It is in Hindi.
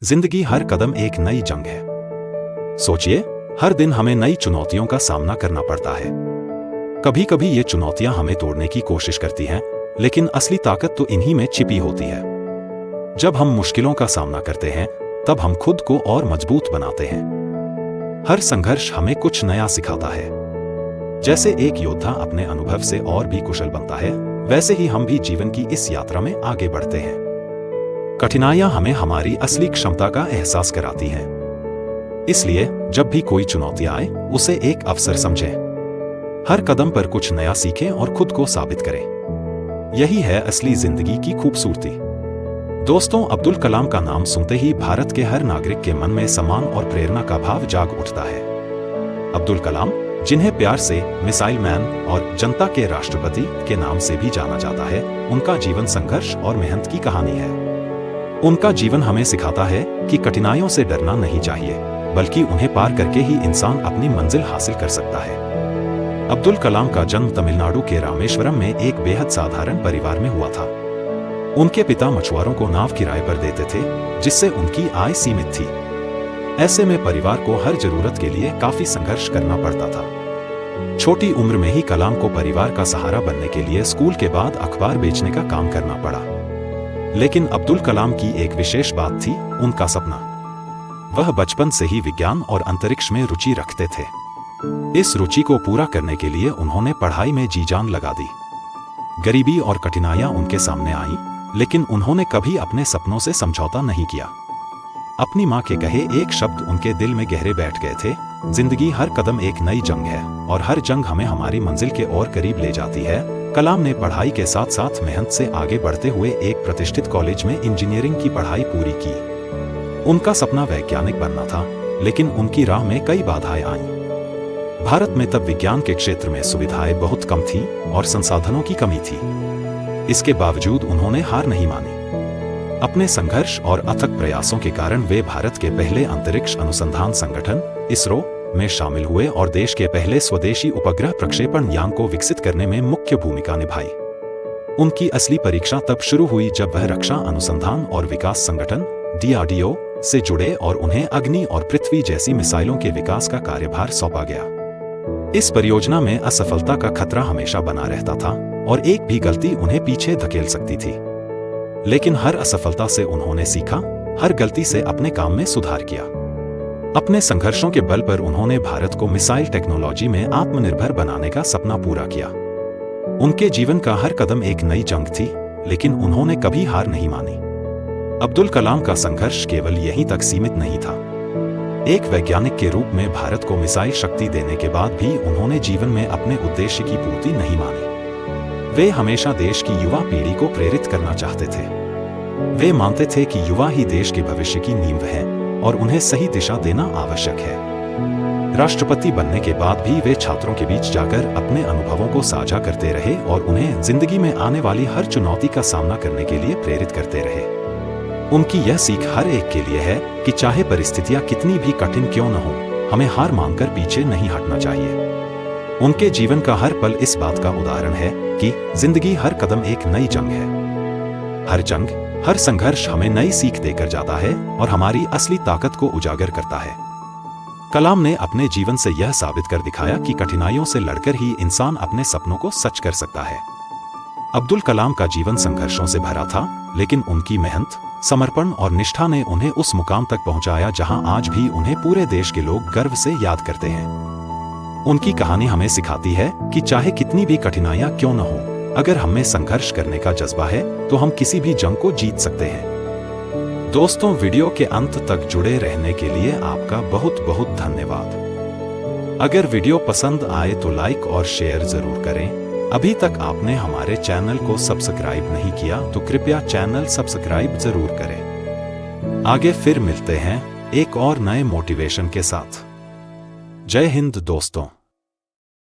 जिंदगी हर कदम एक नई जंग है। सोचिए, हर दिन हमें नई चुनौतियों का सामना करना पड़ता है। कभी कभी ये चुनौतियां हमें तोड़ने की कोशिश करती हैं, लेकिन असली ताकत तो इन्हीं में छिपी होती है। जब हम मुश्किलों का सामना करते हैं, तब हम खुद को और मजबूत बनाते हैं। हर संघर्ष हमें कुछ नया सिखाता है। जैसे एक योद्धा अपने अनुभव से और भी कुशल बनता है, वैसे ही हम भी जीवन की इस यात्रा में आगे बढ़ते हैं। कठिनाइयां हमें हमारी असली क्षमता का एहसास कराती हैं। इसलिए जब भी कोई चुनौती आए, उसे एक अवसर समझें। हर कदम पर कुछ नया सीखें और खुद को साबित करें। यही है असली जिंदगी की खूबसूरती। दोस्तों, अब्दुल कलाम का नाम सुनते ही भारत के हर नागरिक के मन में सम्मान और प्रेरणा का भाव जाग उठता है। अब्दुल कलाम, जिन्हें प्यार से मिसाइल मैन और जनता के राष्ट्रपति के नाम से भी जाना जाता है, उनका जीवन संघर्ष और मेहनत की कहानी है। उनका जीवन हमें सिखाता है कि कठिनाइयों से डरना नहीं चाहिए, बल्कि उन्हें पार करके ही इंसान अपनी मंजिल हासिल कर सकता है। अब्दुल कलाम का जन्म तमिलनाडु के रामेश्वरम में एक बेहद साधारण परिवार में हुआ था। उनके पिता मछुआरों को नाव किराए पर देते थे, जिससे उनकी आय सीमित थी। ऐसे में परिवार को हर जरूरत के लिए काफी संघर्ष करना पड़ता था। छोटी उम्र में ही कलाम को परिवार का सहारा बनने के लिए स्कूल के बाद अखबार बेचने का काम करना पड़ा। लेकिन अब्दुल कलाम की एक विशेष बात थी, उनका सपना। वह बचपन से ही विज्ञान और अंतरिक्ष में रुचि रखते थे। इस रुचि को पूरा करने के लिए उन्होंने पढ़ाई में जी जान लगा दी। गरीबी और कठिनाइयां उनके सामने आईं, लेकिन उन्होंने कभी अपने सपनों से समझौता नहीं किया। अपनी मां के कहे एक शब्द उनके दिल में गहरे बैठ गए थे, जिंदगी हर कदम एक नई जंग है और हर जंग हमें हमारी मंजिल के और करीब ले जाती है। कलाम ने पढ़ाई के साथ साथ मेहनत से आगे बढ़ते हुए एक प्रतिष्ठित कॉलेज में इंजीनियरिंग की पढ़ाई पूरी की। उनका सपना वैज्ञानिक बनना था, लेकिन उनकी राह में कई बाधाएं आईं। भारत में तब विज्ञान के क्षेत्र में सुविधाएं बहुत कम थीं और संसाधनों की कमी थी। इसके बावजूद उन्होंने हार नहीं मानी। अपने संघर्ष और अथक प्रयासों के कारण वे भारत के पहले अंतरिक्ष अनुसंधान संगठन इसरो में शामिल हुए और देश के पहले स्वदेशी उपग्रह प्रक्षेपण यान को विकसित करने में मुख्य भूमिका निभाई। उनकी असली परीक्षा तब शुरू हुई जब वह रक्षा अनुसंधान और विकास संगठन DRDO से जुड़े और उन्हें अग्नि और पृथ्वी जैसी मिसाइलों के विकास का कार्यभार सौंपा गया। इस परियोजना में असफलता का खतरा हमेशा बना रहता था और एक भी गलती उन्हें पीछे धकेल सकती थी। लेकिन हर असफलता से उन्होंने सीखा, हर गलती से अपने काम में सुधार किया। अपने संघर्षों के बल पर उन्होंने भारत को मिसाइल टेक्नोलॉजी में आत्मनिर्भर बनाने का सपना पूरा किया। उनके जीवन का हर कदम एक नई जंग थी, लेकिन उन्होंने कभी हार नहीं मानी। अब्दुल कलाम का संघर्ष केवल यहीं तक सीमित नहीं था। एक वैज्ञानिक के रूप में भारत को मिसाइल शक्ति देने के बाद भी उन्होंने जीवन में अपने उद्देश्य की पूर्ति नहीं मानी। वे हमेशा देश की युवा पीढ़ी को प्रेरित करना चाहते थे। वे मानते थे कि युवा ही देश के भविष्य की नींव है और उन्हें सही दिशा देना आवश्यक है। राष्ट्रपति बनने के बाद भी वे छात्रों के बीच जाकर अपने अनुभवों को साझा करते रहे और उन्हें जिंदगी में आने वाली हर चुनौती का सामना करने के लिए प्रेरित करते रहे। उनकी यह सीख हर एक के लिए है कि चाहे परिस्थितियां कितनी भी कठिन क्यों न हो, हमें हार मानकर पीछे नहीं हटना चाहिए। उनके जीवन का हर पल इस बात का उदाहरण है कि जिंदगी हर कदम एक नई जंग है। हर जंग, हर संघर्ष हमें नई सीख देकर जाता है और हमारी असली ताकत को उजागर करता है। कलाम ने अपने जीवन से यह साबित कर दिखाया कि कठिनाइयों से लड़कर ही इंसान अपने सपनों को सच कर सकता है। अब्दुल कलाम का जीवन संघर्षों से भरा था, लेकिन उनकी मेहनत, समर्पण और निष्ठा ने उन्हें उस मुकाम तक पहुंचाया जहां आज भी उन्हें पूरे देश के लोग गर्व से याद करते हैं। उनकी कहानी हमें सिखाती है कि चाहे कितनी भी कठिनाइयां क्यों न हो, अगर हमें संघर्ष करने का जज्बा है तो हम किसी भी जंग को जीत सकते हैं। दोस्तों, वीडियो के अंत तक जुड़े रहने के लिए आपका बहुत बहुत धन्यवाद। अगर वीडियो पसंद आए तो लाइक और शेयर जरूर करें। अभी तक आपने हमारे चैनल को सब्सक्राइब नहीं किया तो कृपया चैनल सब्सक्राइब जरूर करें। आगे फिर मिलते हैं एक और नए मोटिवेशन के साथ। जय हिंद दोस्तों।